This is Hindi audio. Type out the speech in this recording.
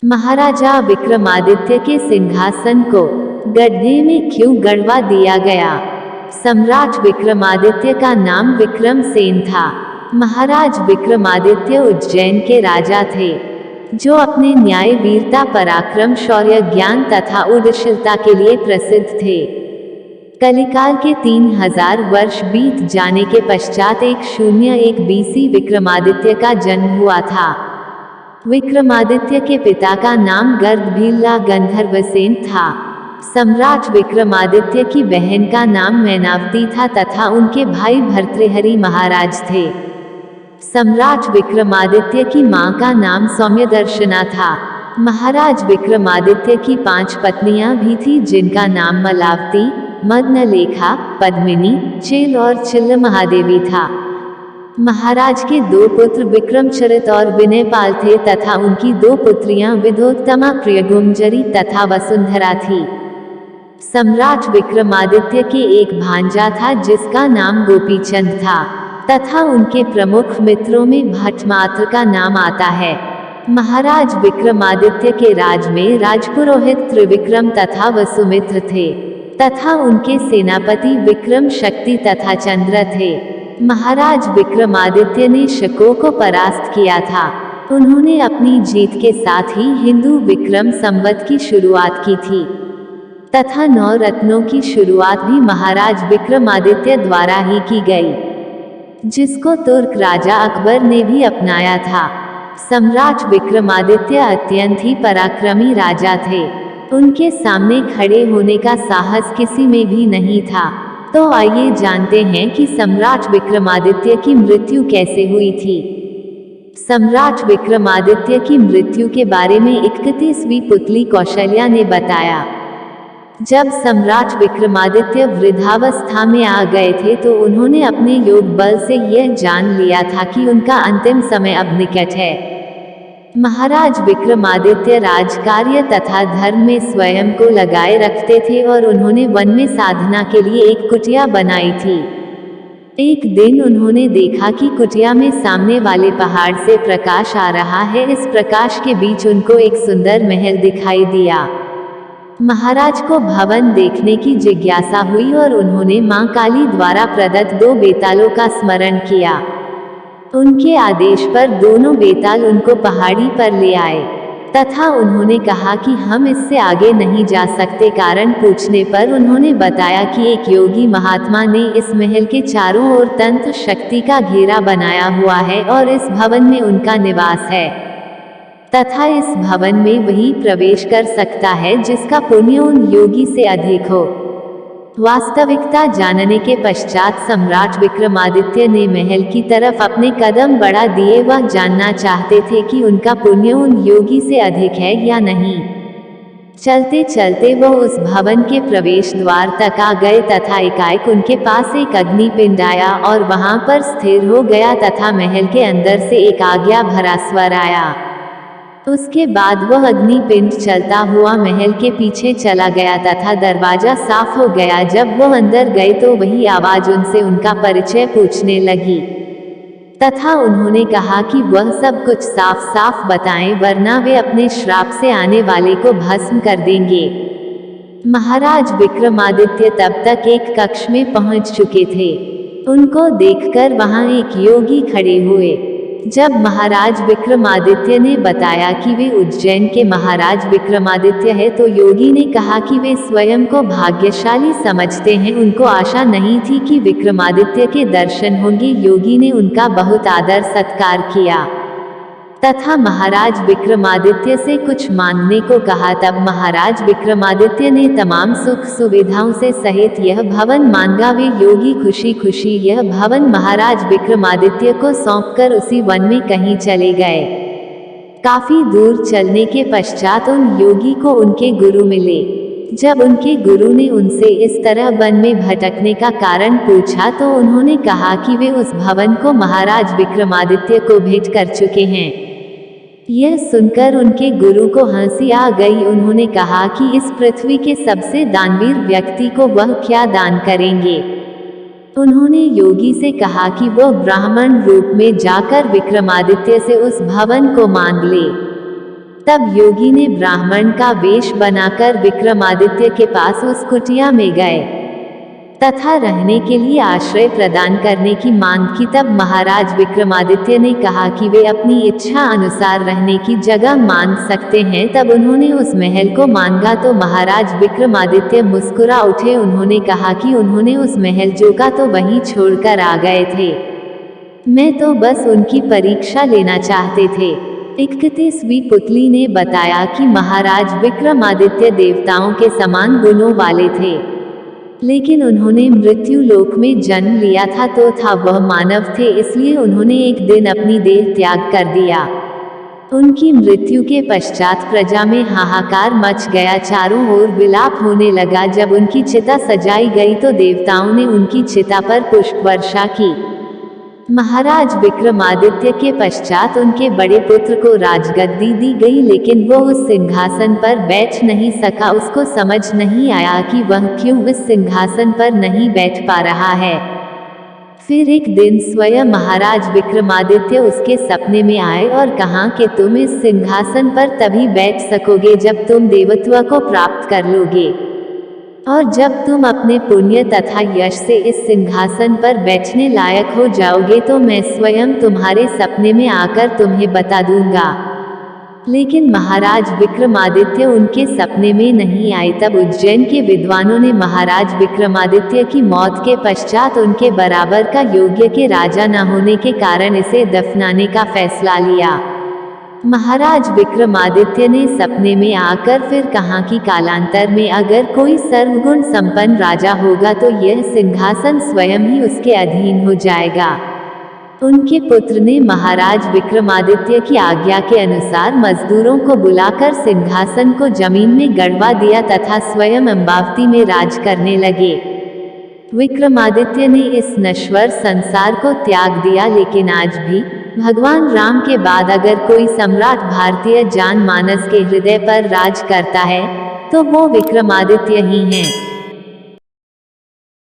महाराजा विक्रमादित्य के सिंहासन को गड्ढे में क्यों गड़वा दिया गया? सम्राट विक्रमादित्य का नाम विक्रमसेन था। महाराज विक्रमादित्य उज्जैन के राजा थे, जो अपने न्याय, वीरता, पराक्रम, शौर्य, ज्ञान तथा उद्यमशीलता के लिए प्रसिद्ध थे। कलिकाल के 3000 वर्ष बीत जाने के पश्चात 101 BC विक्रमादित्य का जन्म हुआ था। विक्रमादित्य के पिता का नाम गर्दभीला गंधर्वसेन था। सम्राट विक्रमादित्य की बहन का नाम मैनावती था तथा उनके भाई भर्तृहरि महाराज थे। सम्राट विक्रमादित्य की मां का नाम सौम्यदर्शना था। महाराज विक्रमादित्य की 5 पत्नियां भी थीं, जिनका नाम मलावती, मदनलेखा, पद्मिनी, चेल और चिल्ल महादेवी था। महाराज के 2 पुत्र विक्रमचरित और विनयपाल थे तथा उनकी 2 पुत्रियां विधोत्तमा, प्रियगुंजरी तथा वसुंधरा थी। सम्राट विक्रमादित्य के एक भांजा था जिसका नाम गोपीचंद था तथा उनके प्रमुख मित्रों में भट्टमात्र का नाम आता है। महाराज विक्रमादित्य के राज में राजपुरोहित त्रिविक्रम तथा वसुमित्र थे तथा उनके सेनापति विक्रम, शक्ति तथा चंद्र थे। महाराज विक्रमादित्य ने शकों को परास्त किया था। उन्होंने अपनी जीत के साथ ही हिंदू विक्रम संवत की शुरुआत की थी तथा 9 रत्नों की शुरुआत भी महाराज विक्रमादित्य द्वारा ही की गई, जिसको तुर्क राजा अकबर ने भी अपनाया था। सम्राट विक्रमादित्य अत्यंत ही पराक्रमी राजा थे। उनके सामने खड़े होने का साहस किसी में भी नहीं था। तो आइए जानते हैं कि सम्राट विक्रमादित्य की मृत्यु कैसे हुई थी। सम्राट विक्रमादित्य की मृत्यु के बारे में 31वीं पुतली कौशल्या ने बताया। जब सम्राट विक्रमादित्य वृद्धावस्था में आ गए थे तो उन्होंने अपने योग बल से यह जान लिया था कि उनका अंतिम समय अब निकट है। महाराज विक्रमादित्य राजकार्य तथा धर्म में स्वयं को लगाए रखते थे और उन्होंने वन में साधना के लिए एक कुटिया बनाई थी। एक दिन उन्होंने देखा कि कुटिया में सामने वाले पहाड़ से प्रकाश आ रहा है। इस प्रकाश के बीच उनको एक सुंदर महल दिखाई दिया। महाराज को भवन देखने की जिज्ञासा हुई और उन्होंने मां काली द्वारा प्रदत्त 2 बेतालों का स्मरण किया। उनके आदेश पर दोनों बेताल उनको पहाड़ी पर ले आए तथा उन्होंने कहा कि हम इससे आगे नहीं जा सकते। कारण पूछने पर उन्होंने बताया कि एक योगी महात्मा ने इस महल के चारों ओर तंत्र शक्ति का घेरा बनाया हुआ है और इस भवन में उनका निवास है तथा इस भवन में वही प्रवेश कर सकता है जिसका पुण्य उन योगी से अधिक हो। वास्तविकता जानने के पश्चात सम्राट विक्रमादित्य ने महल की तरफ अपने कदम बढ़ा दिए। वह जानना चाहते थे कि उनका पुण्य उन योगी से अधिक है या नहीं। चलते चलते वो उस भवन के प्रवेश द्वार तक आ गए तथा एकाएक उनके पास एक अग्निपिंड आया और वहां पर स्थिर हो गया तथा महल के अंदर से एक आज्ञा भरा स्वर आया। उसके बाद वह अग्निपिंड चलता हुआ महल के पीछे चला गया तथा दरवाजा साफ हो गया। जब वह अंदर गए तो वही आवाज उनसे उनका परिचय पूछने लगी तथा उन्होंने कहा कि वह सब कुछ साफ साफ बताएं, वरना वे अपने श्राप से आने वाले को भस्म कर देंगे। महाराज विक्रमादित्य तब तक एक कक्ष में पहुंच चुके थे। उनको देखकर वहां एक योगी खड़े हुए। जब महाराज विक्रमादित्य ने बताया कि वे उज्जैन के महाराज विक्रमादित्य है तो योगी ने कहा कि वे स्वयं को भाग्यशाली समझते हैं। उनको आशा नहीं थी कि विक्रमादित्य के दर्शन होंगे। योगी ने उनका बहुत आदर सत्कार किया तथा महाराज विक्रमादित्य से कुछ मांगने को कहा। तब महाराज विक्रमादित्य ने तमाम सुख सुविधाओं से सहित यह भवन मांगा। वे योगी खुशी खुशी यह भवन महाराज विक्रमादित्य को सौंपकर उसी वन में कहीं चले गए। काफी दूर चलने के पश्चात उन योगी को उनके गुरु मिले। जब उनके गुरु ने उनसे इस तरह वन में भटकने का कारण पूछा तो उन्होंने कहा कि वे उस भवन को महाराज विक्रमादित्य को भेंट कर चुके हैं। यह सुनकर उनके गुरु को हंसी आ गई। उन्होंने कहा कि इस पृथ्वी के सबसे दानवीर व्यक्ति को वह क्या दान करेंगे। उन्होंने योगी से कहा कि वह ब्राह्मण रूप में जाकर विक्रमादित्य से उस भवन को मांग ले। तब योगी ने ब्राह्मण का वेश बनाकर विक्रमादित्य के पास उस कुटिया में गए तथा रहने के लिए आश्रय प्रदान करने की मांग की। तब महाराज विक्रमादित्य ने कहा कि वे अपनी इच्छा अनुसार रहने की जगह मांग सकते हैं। तब उन्होंने उस महल को मांगा तो महाराज विक्रमादित्य मुस्कुरा उठे। उन्होंने कहा कि उन्होंने उस महल जो का तो वहीं छोड़कर आ गए थे, मैं तो बस उनकी परीक्षा लेना चाहते थे। 31वीं पुतली ने बताया कि महाराज विक्रमादित्य देवताओं के समान गुणों वाले थे, लेकिन उन्होंने मृत्यु लोक में जन्म लिया था तो वह मानव थे, इसलिए उन्होंने एक दिन अपनी देह त्याग कर दिया। उनकी मृत्यु के पश्चात प्रजा में हाहाकार मच गया, चारों ओर विलाप होने लगा। जब उनकी चिता सजाई गई तो देवताओं ने उनकी चिता पर पुष्प वर्षा की। महाराज विक्रमादित्य के पश्चात उनके बड़े पुत्र को राजगद्दी दी गई, लेकिन वो उस सिंहासन पर बैठ नहीं सका। उसको समझ नहीं आया कि वह क्यों इस सिंहासन पर नहीं बैठ पा रहा है। फिर एक दिन स्वयं महाराज विक्रमादित्य उसके सपने में आए और कहा कि तुम इस सिंहासन पर तभी बैठ सकोगे जब तुम देवत्व को प्राप्त कर लोगे, और जब तुम अपने पुण्य तथा यश से इस सिंहासन पर बैठने लायक हो जाओगे तो मैं स्वयं तुम्हारे सपने में आकर तुम्हें बता दूंगा। लेकिन महाराज विक्रमादित्य उनके सपने में नहीं आए। तब उज्जैन के विद्वानों ने महाराज विक्रमादित्य की मौत के पश्चात उनके बराबर का योग्य के राजा न होने के कारण इसे दफनाने का फैसला लिया। महाराज विक्रमादित्य ने सपने में आकर फिर कहा कि कालांतर में अगर कोई सर्वगुण संपन्न राजा होगा तो यह सिंहासन स्वयं ही उसके अधीन हो जाएगा। उनके पुत्र ने महाराज विक्रमादित्य की आज्ञा के अनुसार मजदूरों को बुलाकर सिंहासन को जमीन में गड़वा दिया तथा स्वयं अम्बावती में राज करने लगे। विक्रमादित्य ने इस नश्वर संसार को त्याग दिया, लेकिन आज भी भगवान राम के बाद अगर कोई सम्राट भारतीय जनमानस के हृदय पर राज करता है तो वो विक्रमादित्य ही हैं।